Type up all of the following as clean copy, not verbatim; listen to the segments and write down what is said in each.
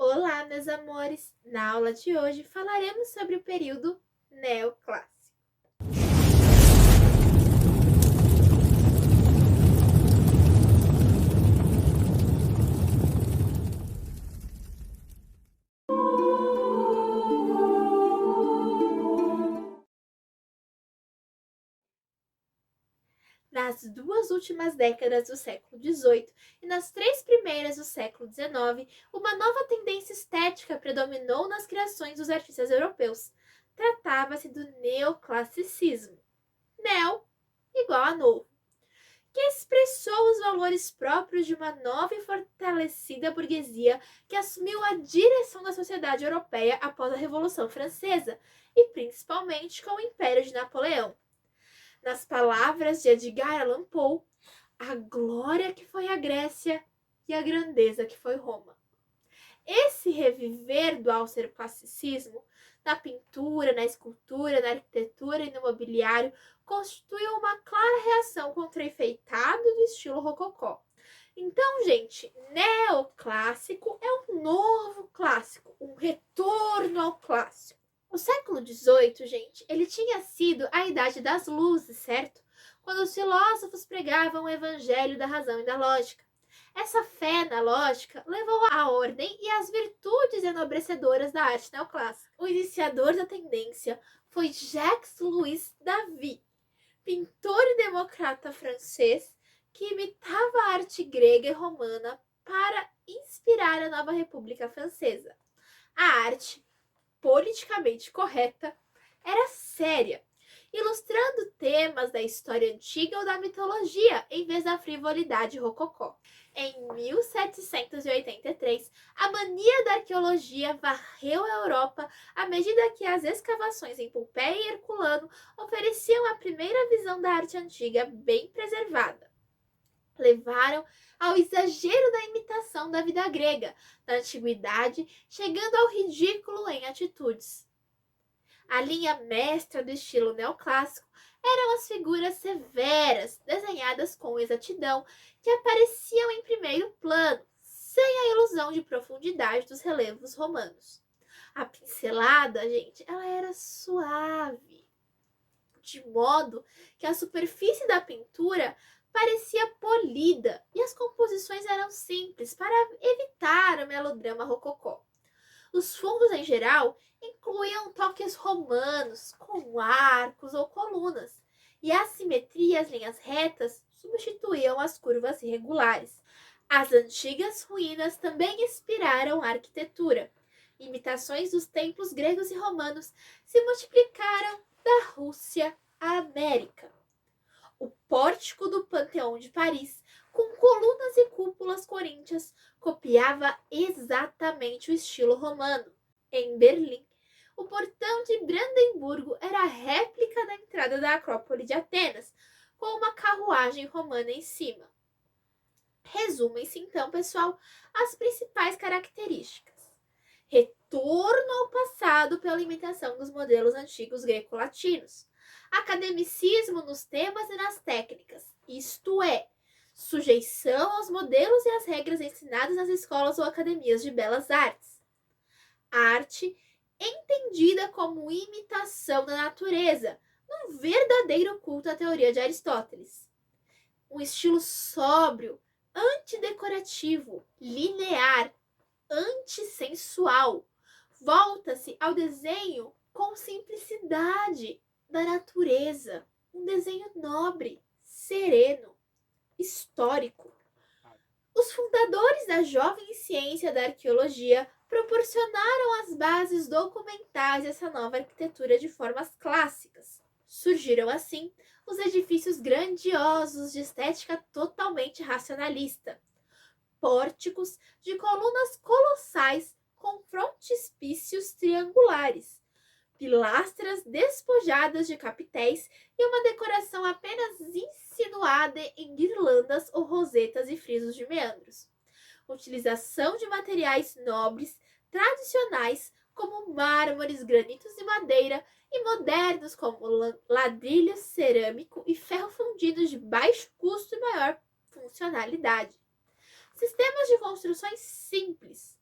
Olá, meus amores! Na aula de hoje falaremos sobre o período neoclássico. Nas duas últimas décadas do século XVIII e nas três primeiras do século XIX, uma nova tendência estética predominou nas criações dos artistas europeus. Tratava-se do neoclassicismo. Neo igual a novo, que expressou os valores próprios de uma nova e fortalecida burguesia que assumiu a direção da sociedade europeia após a Revolução Francesa e principalmente com o Império de Napoleão. Nas palavras de Edgar Allan Poe, a glória que foi a Grécia e a grandeza que foi Roma. Esse reviver do classicismo na pintura, na escultura, na arquitetura e no mobiliário constitui uma clara reação contra o enfeitado do estilo rococó. Então, gente, neoclássico é um novo clássico, um retorno ao clássico. O século XVIII, gente, ele tinha sido a Idade das Luzes, certo? Quando os filósofos pregavam o evangelho da razão e da lógica. Essa fé na lógica levou à ordem e às virtudes enobrecedoras da arte neoclássica. O iniciador da tendência foi Jacques-Louis David, pintor e democrata francês que imitava a arte grega e romana para inspirar a nova República Francesa. A arte, politicamente correta, era séria, ilustrando temas da história antiga ou da mitologia, em vez da frivolidade rococó. Em 1783, a mania da arqueologia varreu a Europa à medida que as escavações em Pompeia e Herculano ofereciam a primeira visão da arte antiga bem preservada. Levaram ao exagero da imitação da vida grega, da antiguidade, chegando ao ridículo em atitudes. A linha mestra do estilo neoclássico eram as figuras severas, desenhadas com exatidão, que apareciam em primeiro plano, sem a ilusão de profundidade dos relevos romanos. A pincelada, gente, ela era suave, de modo que a superfície da pintura parecia polida e as composições eram simples para evitar o melodrama rococó. Os fundos, em geral, incluíam toques romanos, com arcos ou colunas, e a simetria e as linhas retas substituíam as curvas irregulares. As antigas ruínas também inspiraram a arquitetura. Imitações dos templos gregos e romanos se multiplicaram da Rússia à América. O pórtico do Panteão de Paris, com colunas e cúpulas coríntias, copiava exatamente o estilo romano. Em Berlim, o portão de Brandemburgo era a réplica da entrada da Acrópole de Atenas, com uma carruagem romana em cima. Resumem-se então, pessoal, as principais características. Retorno ao passado pela imitação dos modelos antigos greco-latinos. Academicismo nos temas e nas técnicas, isto é, sujeição aos modelos e às regras ensinadas nas escolas ou academias de belas artes. Arte entendida como imitação da natureza, num verdadeiro culto à teoria de Aristóteles. Um estilo sóbrio, antidecorativo, linear, antissensual. Volta-se ao desenho com simplicidade da natureza. Um desenho nobre, sereno, histórico. Os fundadores da jovem ciência da arqueologia proporcionaram as bases documentais dessa nova arquitetura de formas clássicas. Surgiram assim os edifícios grandiosos de estética totalmente racionalista. Pórticos de colunas colossais com frontispícios triangulares, pilastras despojadas de capitéis e uma decoração apenas insinuada em guirlandas ou rosetas e frisos de meandros. Utilização de materiais nobres, tradicionais, como mármores, granitos e madeira, e modernos, como ladrilho cerâmico e ferro fundido de baixo custo e maior funcionalidade. Sistemas de construções simples,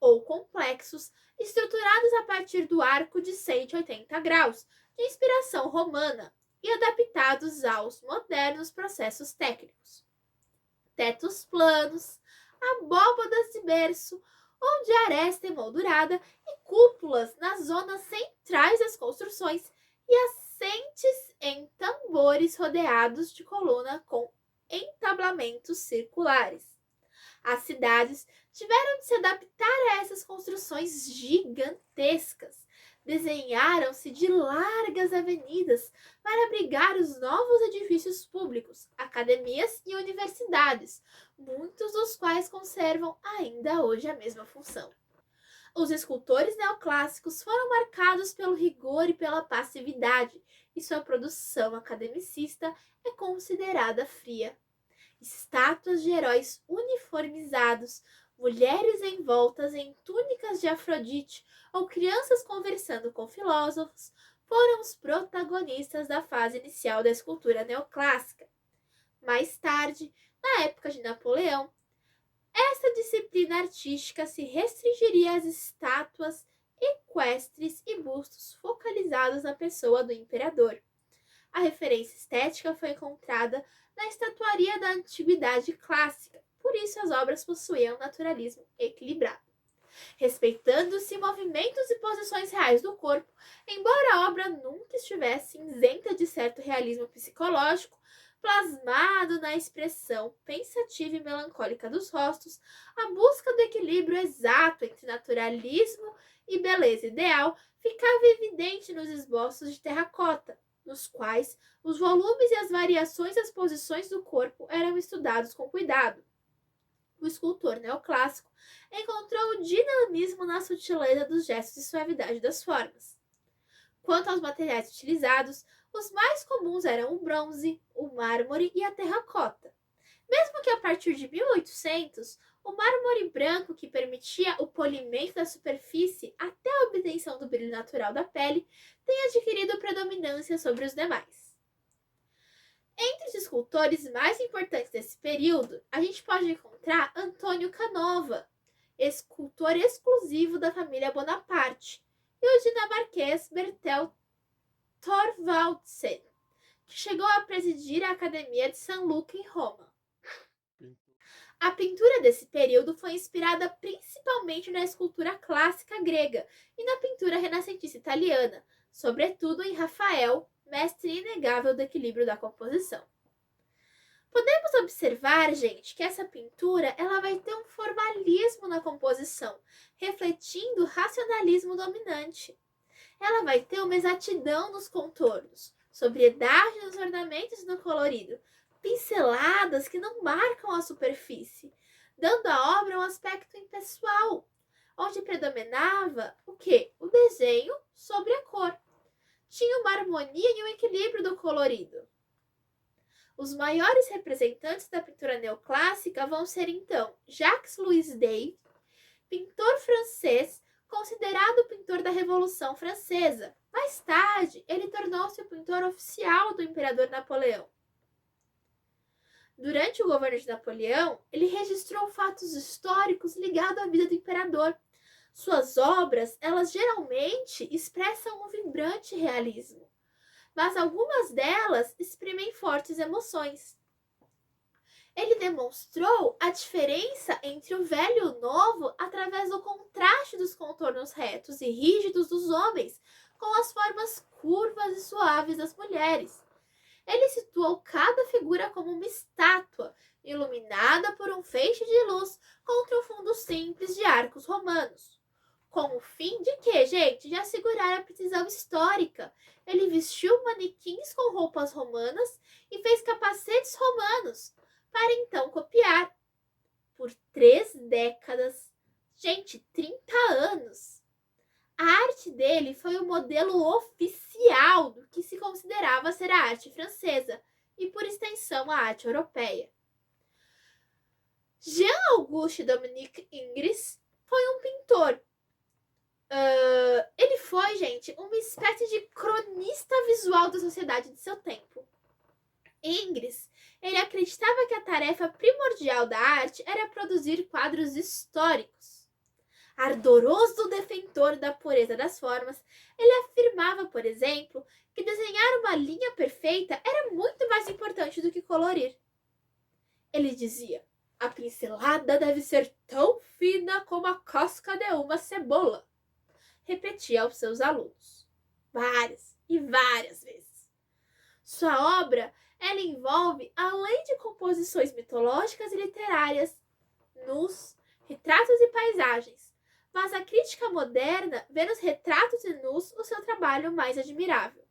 ou complexos, estruturados a partir do arco de 180 graus, de inspiração romana, e adaptados aos modernos processos técnicos. Tetos planos, abóbadas de berço ou de aresta emoldurada e cúpulas nas zonas centrais das construções e assentes em tambores rodeados de coluna com entablamentos circulares. As cidades tiveram de se adaptar a essas construções gigantescas. Desenharam-se de largas avenidas para abrigar os novos edifícios públicos, academias e universidades, muitos dos quais conservam ainda hoje a mesma função. Os escultores neoclássicos foram marcados pelo rigor e pela passividade, e sua produção academicista é considerada fria. Estátuas de heróis uniformizados, mulheres envoltas em túnicas de Afrodite ou crianças conversando com filósofos foram os protagonistas da fase inicial da escultura neoclássica. Mais tarde, na época de Napoleão, essa disciplina artística se restringiria às estátuas equestres e bustos focalizados na pessoa do imperador. A referência estética foi encontrada na estatuaria da Antiguidade Clássica, por isso as obras possuíam naturalismo equilibrado. Respeitando-se movimentos e posições reais do corpo, embora a obra nunca estivesse isenta de certo realismo psicológico, plasmado na expressão pensativa e melancólica dos rostos, a busca do equilíbrio exato entre naturalismo e beleza ideal ficava evidente nos esboços de terracota, nos quais os volumes e as variações das posições do corpo eram estudados com cuidado. O escultor neoclássico encontrou o dinamismo na sutileza dos gestos e suavidade das formas. Quanto aos materiais utilizados, os mais comuns eram o bronze, o mármore e a terracota. Mesmo que a partir de 1800, o mármore branco, que permitia o polimento da superfície até a obtenção do brilho natural da pele, tenha adquirido predominância sobre os demais. Entre os escultores mais importantes desse período, a gente pode encontrar Antônio Canova, escultor exclusivo da família Bonaparte, e o dinamarquês Bertel Thorvaldsen, que chegou a presidir a Academia de San Luca em Roma. A pintura desse período foi inspirada principalmente na escultura clássica grega e na pintura renascentista italiana, sobretudo em Rafael, mestre inegável do equilíbrio da composição. Podemos observar, gente, que essa pintura ela vai ter um formalismo na composição, refletindo o racionalismo dominante. Ela vai ter uma exatidão nos contornos, sobriedade nos ornamentos e no colorido, pinceladas que não marcam a superfície, dando à obra um aspecto impessoal, onde predominava o quê? O desenho sobre a cor. Tinha uma harmonia e um equilíbrio do colorido. Os maiores representantes da pintura neoclássica vão ser, então, Jacques-Louis David, pintor francês, considerado o pintor da Revolução Francesa. Mais tarde, ele tornou-se o pintor oficial do imperador Napoleão. Durante o governo de Napoleão, ele registrou fatos históricos ligados à vida do imperador. Suas obras, elas geralmente expressam um vibrante realismo, mas algumas delas exprimem fortes emoções. Ele demonstrou a diferença entre o velho e o novo através do contraste dos contornos retos e rígidos dos homens com as formas curvas e suaves das mulheres. Ele situou cada figura como uma estátua, iluminada por um feixe de luz contra um fundo simples de arcos romanos. Com o fim de quê, gente? De assegurar a precisão histórica. Ele vestiu manequins com roupas romanas e fez capacetes romanos, para então copiar. Por 3 décadas, gente, 30 anos, a arte dele foi o modelo oficial do que se considerava ser a arte francesa e, por extensão, a arte europeia. Jean-Auguste Dominique Ingres foi um pintor. Ele foi, gente, uma espécie de cronista visual da sociedade de seu tempo. Ingres, ele acreditava que a tarefa primordial da arte era produzir quadros históricos. Ardoroso defensor da pureza das formas, ele afirmava, por exemplo, que desenhar uma linha perfeita era muito mais importante do que colorir. Ele dizia: a pincelada deve ser tão fina como a casca de uma cebola. Repetia aos seus alunos, várias e várias vezes. Sua obra, ela envolve, além de composições mitológicas e literárias, nus, retratos e paisagens, mas a crítica moderna vê nos retratos e nus o seu trabalho mais admirável.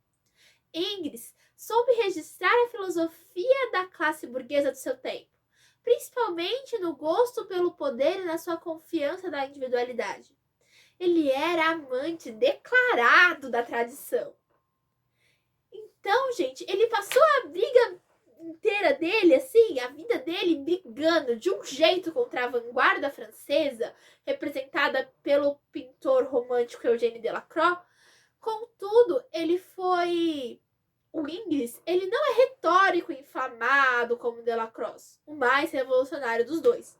Ingres soube registrar a filosofia da classe burguesa do seu tempo, principalmente no gosto pelo poder e na sua confiança da individualidade. Ele era amante declarado da tradição. Então, gente, ele passou a briga inteira dele, assim, a vida dele brigando de um jeito contra a vanguarda francesa, representada pelo pintor romântico Eugène Delacroix. Contudo, o Ingres, ele não é retórico e inflamado como Delacroix, o mais revolucionário dos dois.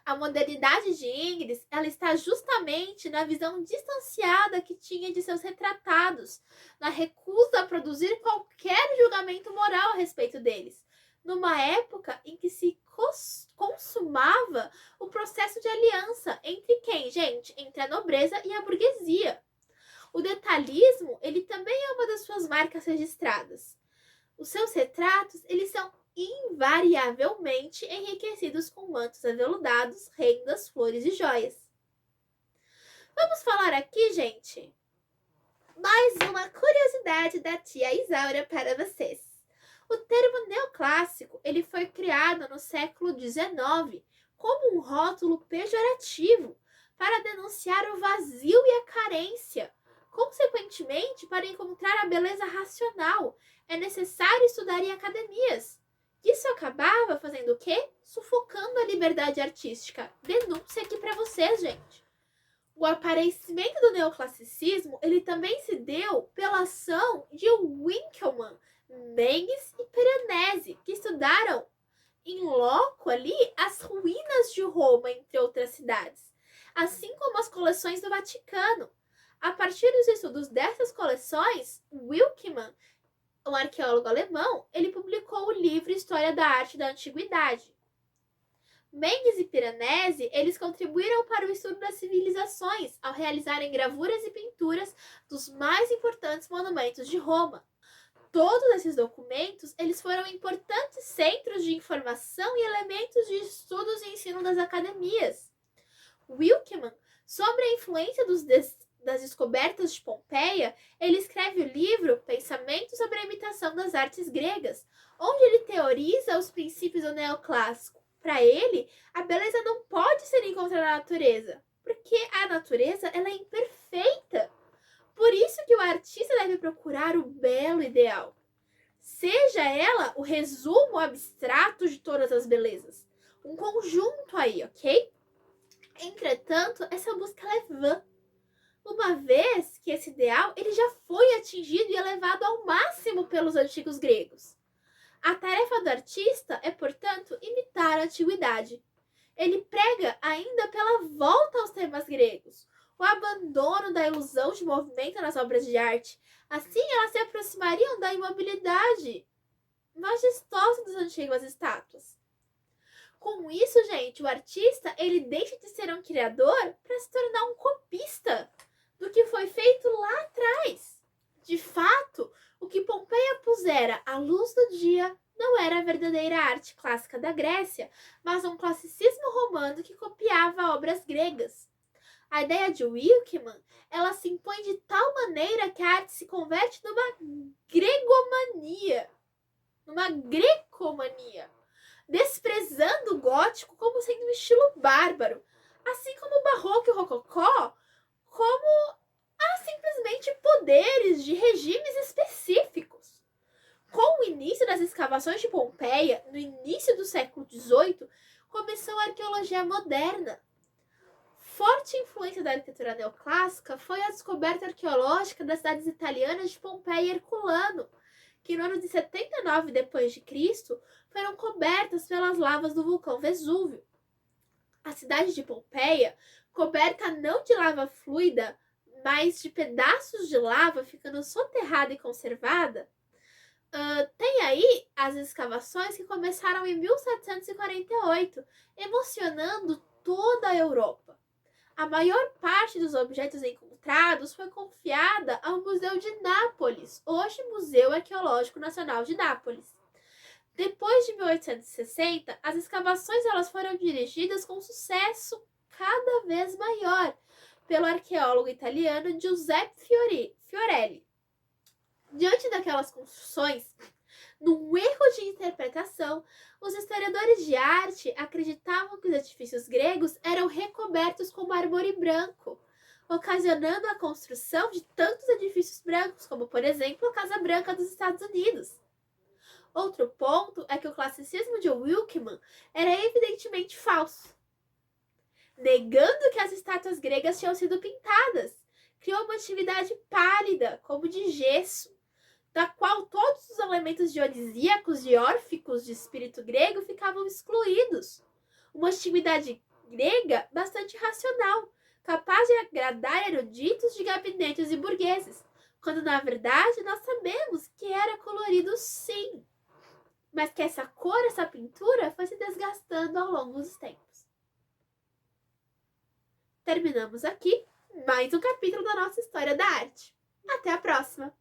A modernidade de Ingres, ela está justamente na visão distanciada que tinha de seus retratados, na recusa a produzir qualquer julgamento moral a respeito deles, numa época em que se consumava o processo de aliança entre quem, gente? Entre a nobreza e a burguesia. O detalhismo, ele também é uma das suas marcas registradas. Os seus retratos, eles são invariavelmente enriquecidos com mantos aveludados, rendas, flores e joias. Vamos falar aqui, gente, mais uma curiosidade da tia Isaura para vocês. O termo neoclássico, ele foi criado no século XIX como um rótulo pejorativo para denunciar o vazio e a carência. Consequentemente, para encontrar a beleza racional, é necessário estudar em academias. Isso acabava fazendo o quê? Sufocando a liberdade artística. Denúncia aqui para vocês, gente. O aparecimento do neoclassicismo, ele também se deu pela ação de Winckelmann, Mengs e Piranesi, que estudaram em loco ali as ruínas de Roma, entre outras cidades, assim como as coleções do Vaticano. A partir dos estudos dessas coleções, Winckelmann, um arqueólogo alemão, ele publicou o livro História da Arte da Antiguidade. Mengs e Piranesi, eles contribuíram para o estudo das civilizações ao realizarem gravuras e pinturas dos mais importantes monumentos de Roma. Todos esses documentos, eles foram importantes centros de informação e elementos de estudos e ensino das academias. Winckelmann, sobre a influência das descobertas de Pompeia, ele escreve o livro Pensamento sobre a Imitação das Artes Gregas, onde ele teoriza os princípios do neoclássico. Para ele, a beleza não pode ser encontrada na natureza, porque a natureza ela é imperfeita. Por isso que o artista deve procurar o belo ideal, seja ela o resumo abstrato de todas as belezas, um conjunto aí, ok? Entretanto, essa busca é vã, uma vez que esse ideal ele já foi atingido e elevado ao máximo pelos antigos gregos. A tarefa do artista é, portanto, imitar a antiguidade. Ele prega ainda pela volta aos temas gregos, o abandono da ilusão de movimento nas obras de arte. Assim, elas se aproximariam da imobilidade majestosa das antigas estátuas. Com isso, gente, o artista ele deixa de ser um criador para se tornar um copista do que foi feito lá atrás. De fato, o que Pompeia pusera à luz do dia não era a verdadeira arte clássica da Grécia, mas um classicismo romano que copiava obras gregas. A ideia de Winckelmann, ela se impõe de tal maneira que a arte se converte numa grecomania, desprezando o gótico como sendo um estilo bárbaro, assim como o barroco e o rococó, como simplesmente poderes de regimes específicos. Com o início das escavações de Pompeia, no início do século XVIII, começou a arqueologia moderna. Forte influência da arquitetura neoclássica foi a descoberta arqueológica das cidades italianas de Pompeia e Herculano, que no ano de 79 d.C. foram cobertas pelas lavas do vulcão Vesúvio. A cidade de Pompeia coberta não de lava fluida, mas de pedaços de lava ficando soterrada e conservada. Tem aí as escavações que começaram em 1748, emocionando toda a Europa. A maior parte dos objetos encontrados foi confiada ao Museu de Nápoles, hoje Museu Arqueológico Nacional de Nápoles. Depois de 1860, as escavações elas foram dirigidas com sucesso cada vez maior pelo arqueólogo italiano Giuseppe Fiorelli. Diante daquelas construções, num erro de interpretação, os historiadores de arte acreditavam que os edifícios gregos eram recobertos com mármore branco, ocasionando a construção de tantos edifícios brancos, como, por exemplo, a Casa Branca dos Estados Unidos. Outro ponto é que o classicismo de Wilkman era evidentemente falso. Negando que as estátuas gregas tinham sido pintadas, criou uma atividade pálida, como de gesso, da qual todos os elementos dionisíacos e órficos de espírito grego ficavam excluídos. Uma atividade grega bastante racional, capaz de agradar eruditos de gabinetes e burgueses, quando na verdade nós sabemos que era colorido sim, mas que essa cor, essa pintura foi se desgastando ao longo dos tempos. Terminamos aqui mais um capítulo da nossa história da arte. Até a próxima!